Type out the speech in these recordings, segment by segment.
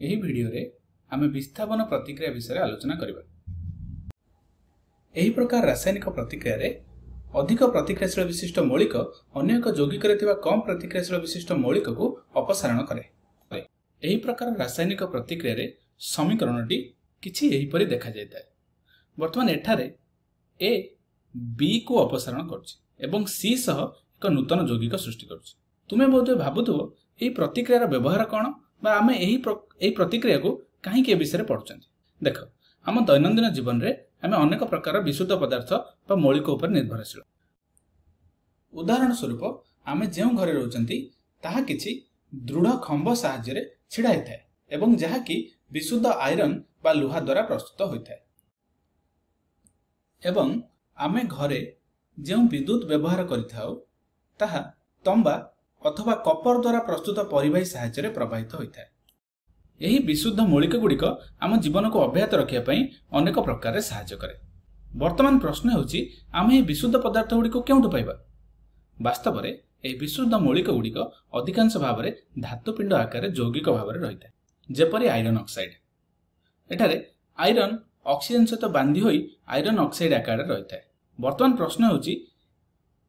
ଏହି ଭିडिଓରେ ଆମେ विस्थापन प्रतिक्रिया विषय आलोचना करिबा। एही प्रकार रासायनिक प्रतिक्रिया रे अधिक प्रतिक्रियाशील विशिष्ट मौलिक अन्य एक यौगिक रे थिबा कम प्रतिक्रियाशील विशिष्ट मौलिक को अपसारण करे। एही प्रकार रासायनिक प्रतिक्रिया रे समीकरणटी किछि एही परि देखा जायता। वर्तमान एठारे ए बी को अपसारण करछि एवं सी सह एक नूतन यौगिक सृष्टि करछि। तुमे बोधे भाबुथबो एही प्रतिक्रियार व्यवहार कोन बा आमे एही प्रतिक्रिया को काहे के विषय पढुछंती। देखो आम दैनंदिन जीवन रे आमे अनेक प्रकार विशुद्ध पदार्थ बा मौलिक उपर निर्भरशील। उदाहरण स्वरूप आमे जेउ घरे रहउछंती ताहा किछि दृढ़ खंभ सहाय्य रे छिड़ा हेथाय एवं जहा कि विशुद्ध आयरन बा लोहा द्वारा प्रस्तुत होइथाय। एवं आमे घरे जेउ विद्युत व्यवहार करिथाउ ताहा तंबा अथवा कपर द्वारा प्रस्तुत परिवाही सहाय्य रे प्रवाहित होइथाय। एही विशुद्ध मौलिक गुड़िक आम जीवन को अव्याहत रखिया पई अनेक प्रकार रे सहाय्य करे। वर्तमान प्रश्न होउची आमे एही विशुद्ध पदार्थ गुड़िक केउठु पाइबा। वास्तव में एही विशुद्ध मौलिक गुड़िक अधिकांश भाव में धातुपिंड आकार यौगिक भाव में रहिथाय, जेपरि आयरन ऑक्साइड। एठारे आयरन ऑक्सीजन सहित बांधी होई आयरन ऑक्साइड आकार रहिथाय। वर्तमान प्रश्न होउची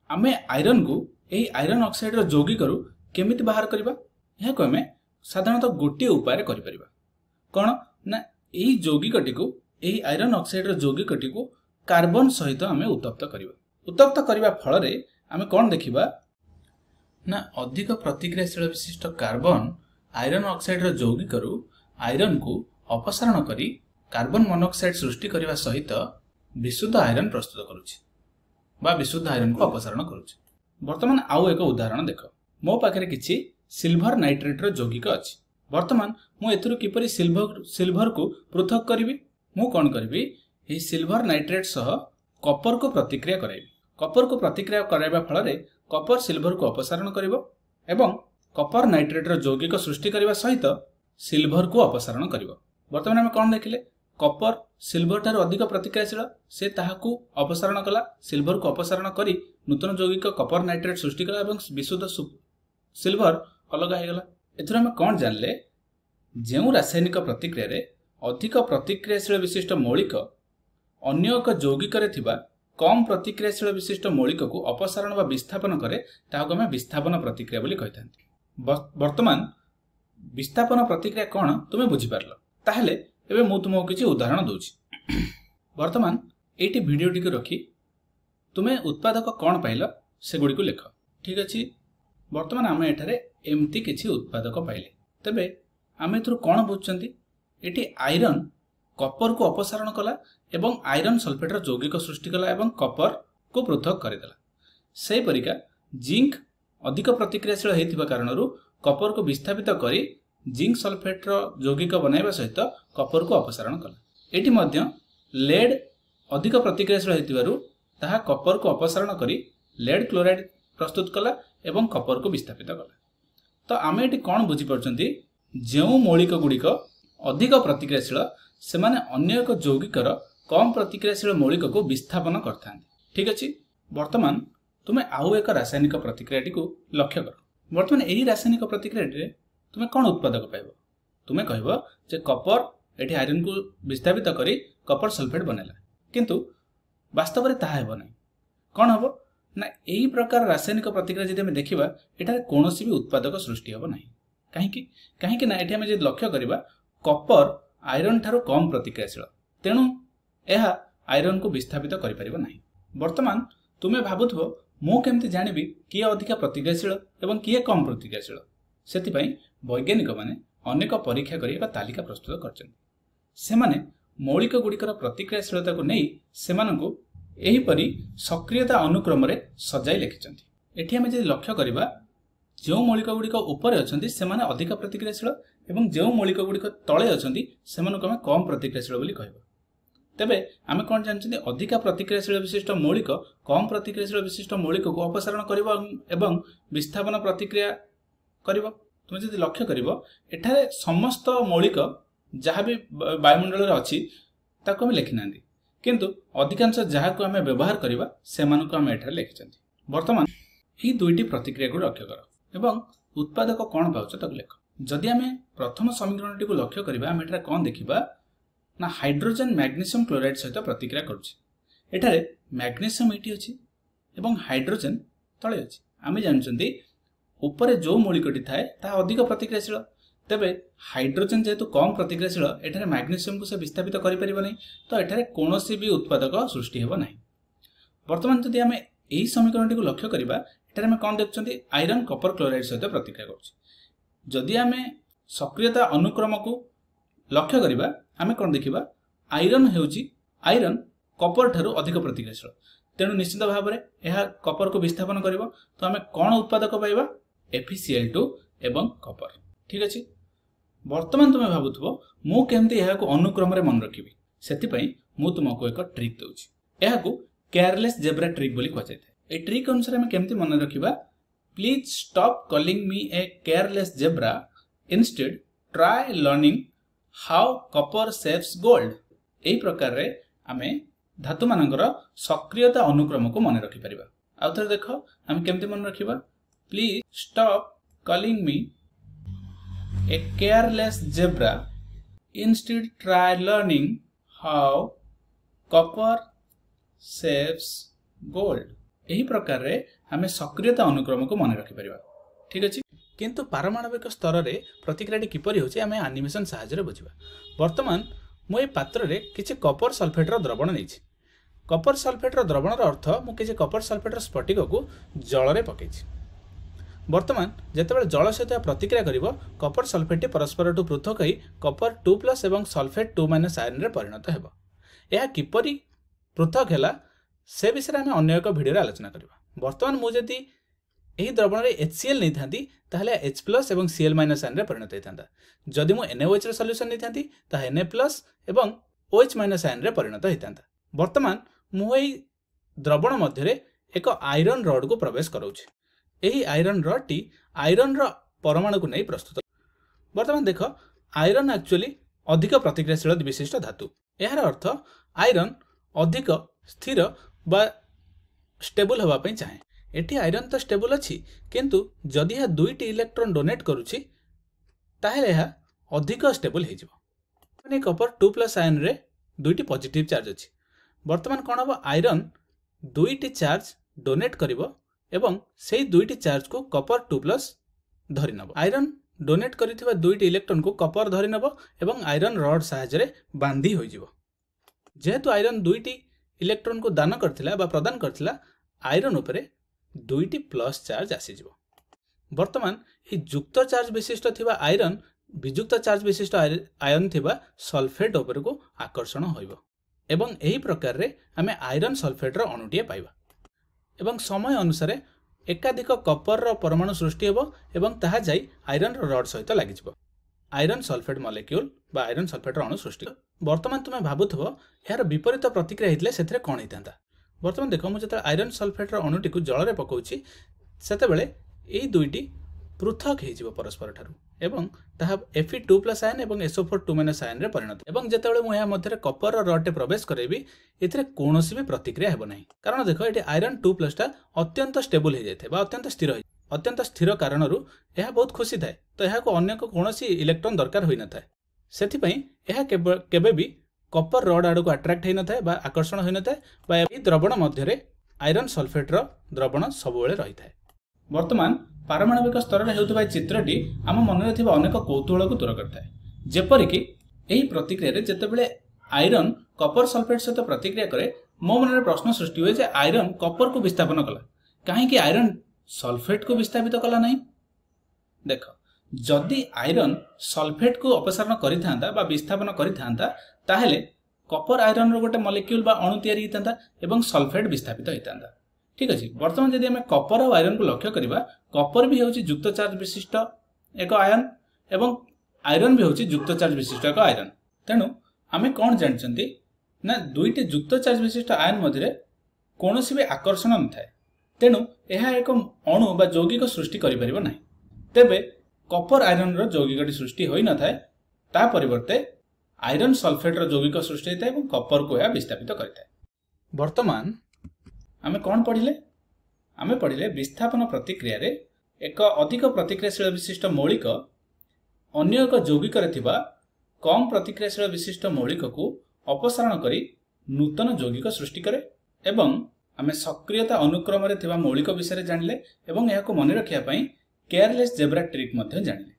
आमे आयरन को एही आयरन ऑक्साइड रो यौगिक रु केमिति बाहर करबा। यह को हमें साधारणतः गोटे उपाय करि परिबा। कोन ना एही यौगिकटी को एही आयरन ऑक्साइड रो यौगिकटी को कार्बन सहित हमें उत्तप्त करबा। उत्तप्त करबा फल रे हमें कोन देखिबा ना अधिक प्रतिक्रियाशील विशिष्ट कार्बन आयरन ऑक्साइड रो यौगिक रु आयरन को अपसारण करी कार्बन मोनोऑक्साइड सृष्टि करबा सहित विशुद्ध आयरन प्रस्तुत करूछि बा विशुद्ध आयरन को अपसारण करूछि। वर्तमान आउ एक उदाहरण देख। मो पाखरे किछि सिल्वर नाइट्रेट रो यौगिक अछि। वर्तमान मु एथुरु किपरि सिल्वर को पृथक करिवि। मु कोन करिवि एही सिल्वर नाइट्रेट सह कपर को प्रतिक्रिया कराइबि। कपर को प्रतिक्रिया कराइबा फल रे कपर सिल्वर को अपसारण करिवो एवं कपर नाइट्रेट रो यौगिक सृष्टि करबा सहित सिल्वर को अपसारण करिवो। वर्तमान हम कोन देखिले कपर सिल्वर तार अधिक प्रतिक्रियाशील से ताहाकू अपसारण कला। सिल्वर को अपसारण करी नूतन यौगिक कपर नाइट्रेट सृष्टि कला एवं विशुद्ध सिल्वर अलग हो गला। एथुर हम कोन जानले जेउ रासायनिक प्रतिक्रिया रे अधिक प्रतिक्रियाशील विशिष्ट मौलिक अन्य एक यौगिक रे थिबा कम प्रतिक्रियाशील विशिष्ट मौलिक को अपसारण वा विस्थापन करे ताहाको हम विस्थापन प्रतिक्रिया बोली कहिथांती। वर्तमान विस्थापन प्रतिक्रिया कोन तुमे बुझी पारलो। ताहले एबे मु तुमको किछि उदाहरण दोछि। वर्तमान एटी भिडियोटी को रखी तुमे उत्पादक कोन पाइलो से गुडी को लेख। ठीक अछि। वर्तमान आमे एठारे एमती किछि उत्पादक पाइले तबे आमे एथुर कोन बुझचंती एटी आयरन कपर को अपसारण कला एवं आयरन सल्फेट रो यौगिक सृष्टि कला एवं कपर को पृथक करिदेला। सेही परिका जिंक अधिक प्रतिक्रियाशील हेतिबा कारणरू कपर को विस्थापित करी जिंक सल्फेट रो यौगिक बनाइबा सहित कपर को अपसारण कला। एटी मध्य लेड अधिक प्रतिक्रियाशील हेतिबारु ताहा कपर को अपसारण करी लेड क्लोराइड प्रस्तुत कला एवं कपर को विस्थापित कला। तो आमे एटी कोन बुझी परचंती जेउ मौलिक गुड़िक अधिक प्रतिक्रियाशील से माने अन्य एक यौगिकर कम प्रतिक्रियाशील मौलिक को विस्थापन करथांती। ठीक अछि। वर्तमान तुमे आउ एक रासायनिक प्रतिक्रियाटी को लक्ष्य कर। वर्तमान एही रासायनिक प्रतिक्रियाटी तुमे कोन उत्पादक पाइबो। तुमे कहबो जे कपर एठी आयरन को विस्थापित करी कपर सल्फेट बनेला, किंतु वास्तव रे ताहा हेबो नै। कोन हबो ना एही प्रकार रासायनिक प्रतिक्रिया जदि हम देखिबा एठारे कोनोसी भी उत्पादक सृष्टि हेबो नै। काहेकि ना एठी हम जे लक्ष्य करिबा कपर आयरन थारो कम प्रतिक्रियाशील, तेणु एहा आयरन को विस्थापित करि परिबो नै। वर्तमान तुमे भाबुथबो मु केमति जानिबि किए अधिक प्रतिक्रियाशील एवं किए कम प्रतिक्रियाशील। सेति पई वैज्ञानिक माने अनेक परीक्षा करि एक तालिका प्रस्तुत करछन। सेमाने मौलिक गुड़िकर प्रतिक्रियाशीलता को नहीं सेमानकु एही परि सक्रियता अनुक्रम रे सजाई लिखिछन्ति। एठी हम जे लक्ष्य करिबा जो मौलिक गुड़िक ऊपर अछन्ति सेमाने अधिक प्रतिक्रियाशील एवं जो मौलिक गुड़िक तळे अछन्ति सेमानकु हम कम प्रतिक्रियाशील बोली कहबा। तेबे आमे कोन जानछन्ति अधिक प्रतिक्रियाशील विशिष्ट मौलिक कम प्रतिक्रियाशील विशिष्ट मौलिक को अपसारण करिबो एवं विस्थापन प्रतिक्रिया करिबो। तुम जदि लक्ष्य करिबो एठारे समस्त मौलिक जहाँ भी वायुमंडल रे अछि ताको हम लिखि नांदी, किंतु अधिकांश जहाँ को हमें व्यवहार करिबा सेमानकु हम एठारे लिखिछन्ति। वर्तमान एही दुईटी प्रतिक्रिया को लक्ष्य कर एवं उत्पादक कोन पाउछ ताको लेख। जदि आम प्रथम समीकरण को लक्ष्य करवा आम एठारे कौन देखा ना हाइड्रोजन मैग्नीशियम क्लोराइड सहित प्रतिक्रिया करुचे मैग्नीशियम ये अच्छी एवं हाइड्रोजन तले अच्छी आम जानते ऊपर जो मौलिकटी थाए ता अधिक प्रतिक्रियाशील तेबे हाइड्रोजन जेहेतु कम प्रतिक्रियाशील एठारे मैग्नीशियम को से विस्थापित कर तो एठारे कौन भी उत्पादक सृष्टि होना बर्तमान जदि आम यही समीकरण को लक्ष्य करवा एठारे आम कौन देखुं आयरन कपर क्लोराइड सहित प्रतिक्रिया करुँच आम सक्रियता अनुक्रम को लक्ष्य करवा आम कौन देखा आयरन होउची आयरन कपर ठारू अधिक प्रतिक्रियाशील तेणु निश्चित भाव में यह कपर को विस्थापन कर तो आम कौन उत्पादक पाइबा FeCl2 एवं कपर ठीक अच्छे बर्तमान तुम्हें भावुव मु केमती यह अनुक्रम मन रखी से तुमको एक ट्रिक दूसरी यह केयरलेस जेब्रा ट्रिक बोली कहुए ये ट्रिक अनुसार आम केमती मन रखा please stop calling me a careless zebra instead try learning how copper saves gold यही प्रकार रे आमे धातु मानकर सक्रियता अनुक्रम को मन रखिपर आउ थे देख आम केमती मन रखा please stop calling me a careless zebra instead try learning how copper saves gold यही प्रकार रे आमे सक्रियता अनुक्रम को मन रखिपर ठीक अच्छे किंतु पारमाणविक स्तर में प्रतिक्रिया किपरि होछि आमे एनिमेशन सहायता बुझा बर्तमान मु पात्र रे किछि कपर सल्फेट द्रवण नहीं कपर सल्फेट द्रवण अर्थ मुझे कपर सल्फेट स्फटिक को जल में पकई बर्तमान जितेबाला जल सहित प्रतिक्रिया कर कपर सल्फेट परस्पर ठू पृथक ही कपर 2+ एवं सल्फेट 2- आयन में परिणत हो यह किपरि पृथक है से विषय में अन्य एक भिडियो आलोचना करवा बर्तमान मुझे यही द्रवण में HCl नहीं था ताहले H+ एवं Cl- आयन में परिणत होता जदि मुझे NaOH सल्यूशन नहीं था Na+ एवं OH- आयन में परिणत होता बर्तमान मुझे द्रवण मध्य एक आयरन रड को प्रवेश कराऊँ यही आयरन रड टी आयरन परमाणु को नहीं प्रस्तुत बर्तमान देख आयरन एक्चुअली अधिक प्रतिक्रियाशील विशिष्ट धातु यार अर्थ आयरन अधिक स्थिर बा स्टेबल होगापी चाहे एटी आयरन तो स्टेबल अच्छी किंतु जदि यह 2टी इलेक्ट्रॉन डोनेट करुच्ची ताहेले यह अधिक स्टेबल हो कपर 2+ आयन रे 2टी पॉजिटिव चार्ज अच्छी बर्तमान कौन हम आयरन 2टी चार्ज डोनेट करिवो एवं से 2टी चार्ज को कपर 2+ धरी नब आयरन डोनेट करिथिबा 2टी इलेक्ट्रॉन को कपर धरी नब एवं आयरन रड सहायता बांधी हो जेहेतु आयरन 2टी इलेक्ट्रॉन को दान करथिला बा प्रदान करथिला आयरन उपरे 2टी प्लस चार्ज आसीजिवो बर्तमान ये युक्त चार्ज विशिष्ट थिबा आयरन विजुक्त चार्ज विशिष्ट आयन थिबा सल्फेट उपर को आकर्षण होइबो एवं यही प्रकार रे आमे आयरन सल्फेट रो अणुटीए पाइबा एवं समय अनुसार एकाधिक कपर रो परमाणु सृष्टि होबो एवं ताहा जाई आयरन रो रड सहित लागिजिवो आयरन सल्फेट मॉलिक्यूल बा आयरन सल्फेट रो अणु सृष्टि बर्तमान तुमे भाबुथबो यार विपरीत प्रतिक्रिया हितले सेथरे कोन हितांता बर्तमान देखो मु जत आयरन सल्फेट रो अणुटी को जल रे पकाउछि सेते बेले एई 2टी पृथक हो परस्पर ठारू एवं ताहा Fe2+ आयन एवं SO4 2- आयन रे परिणत एवं जेतेबेले मु या मध्य कपर रो रड प्रवेश करेबी एथिरे कोनोसी भी प्रतिक्रिया हेबो नाही कारण देखो एटी आयरन 2+ टा अत्यंत स्टेबल हो जाए अत्यंत स्थिर कारण यह बहुत खुशी थाए तो यह अन्य कोनोसी इलेक्ट्रॉन दरकार होई न थाए सेथिपई यह केबे भी कपर रड आड़ को अट्राक्ट होई न थाए बा आकर्षण होई न थाए बा ए द्रवण मध्य आयरन सल्फेट रो द्रवण सबुबेले रही थाए वर्तमान पारमाणविक स्तर में होता चित्रटी आम मन में अनेक कौतूहल को दूर करता है जेपरिक यही प्रतिक्रिया जितेबाला आयरन कपर सल्फेट सहित प्रतिक्रिया करे मो मन में प्रश्न सृष्टि हुए आयरन कपर को विस्थापन कला कहीं आयरन सल्फेट को विस्थापित कला नहीं देख जदि आयरन सल्फेट को अपसारण करिथांता बा विस्थापन करिथांता ताहेले कपर आयरन रो गोटे मॉलिक्यूल बा अणु तैयारी होता एवं सल्फेट विस्थापित होता ठीक अच्छे बर्तमान जदि आम कपर और आयरन को लक्ष्य करवा कपर भी होची युक्त चार्ज विशिष्ट एक आयन एवं आयरन भी होची युक्त चार्ज विशिष्ट एक आयरन तेणु आम कौन जानते ना 2टी युक्त चार्ज विशिष्ट आयन मध्य कौनसी भी आकर्षण न थाए तेणु यह एक अणु बा यौगिक सृष्टि करिपरिबो नाही तेबे कपर आयरन रो यौगिकटी सृष्टि होई न थाए ता परिवर्ते आयरन सल्फेट रो यौगिक सृष्टि होता है कपर को यह विस्थापित करता है वर्तमान आमे कौन पढ़िले आमे पढ़िले विस्थापन प्रतिक्रिया रे एक अधिक प्रतिक्रियाशील विशिष्ट मौलिक ଅନ୍ୟ ଏକ ଯୌଗିକରେ ଥିବା କମ୍ ପ୍ରତିକ୍ରିୟାଶୀଳ ବିଶିଷ୍ଟ ମୌଳିକକୁ ଅପସାରଣ କରି ନୂତନ ଯୌଗିକ ସୃଷ୍ଟି କରେ ଏବଂ ଆମେ ସକ୍ରିୟତା ଅନୁକ୍ରମରେ ଥିବା ମୌଳିକ ବିଷୟରେ ଜାଣିଲେ ଏବଂ ଏହାକୁ ମନେ ରଖିବା ପାଇଁ କେୟାରଲେସ୍ ଜେବ୍ରା ଟ୍ରିକ୍ ମଧ୍ୟ ଜାଣିଲେ।